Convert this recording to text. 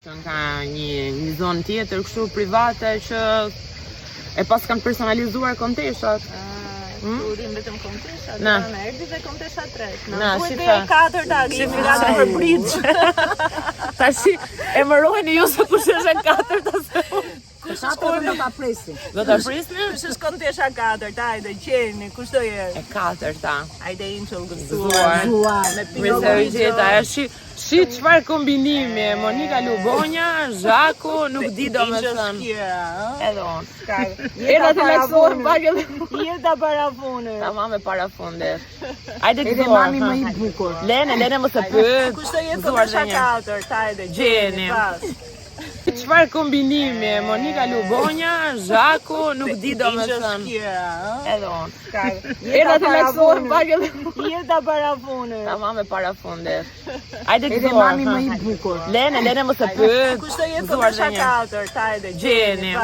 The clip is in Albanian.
Ka një zonë tjetër kështu private që e pas kanë personalizuar konteshat. Urim vetëm kontesha, Na erdhi dhe kontesha 3. Na, Duhet e 4-ta, jemi gati për bridge. Tash e mërojeni ju se kush është e 4-ta se Do ta presim. do ta prisni? Kush është kontesha 4-ta, hajde qeni, kush do jetë? E 4-ta. Hajde inçull Gëzuar. gëstuar. Me se gjeta, shi çfarë kombinimi, Monika Lubonja, Zhaku, nuk di domethënë. Edhe unë. Era të laksohem pak edhe. Jeta para funit. Tamam me para fundit. Hajde Edhe gëzuar. mami më i bukur. Lene mos e pyet. Kush do jetë Gëzuar kontesha dhe një. 4-ta, hajde Gjeni. Çfarë kombinimi, Monika Lubonja, Zhaku, nuk di domethënë. Edhe unë. Era të laksohem pak edhe. Jeta para funit. Tamam me para fundit. Hajde Edhe gëzuar. mami më i bukur. Lene mos e pyet. Kush do jetë Gëzuar dhe kontesha një. 4-ta, hajde Gjeni.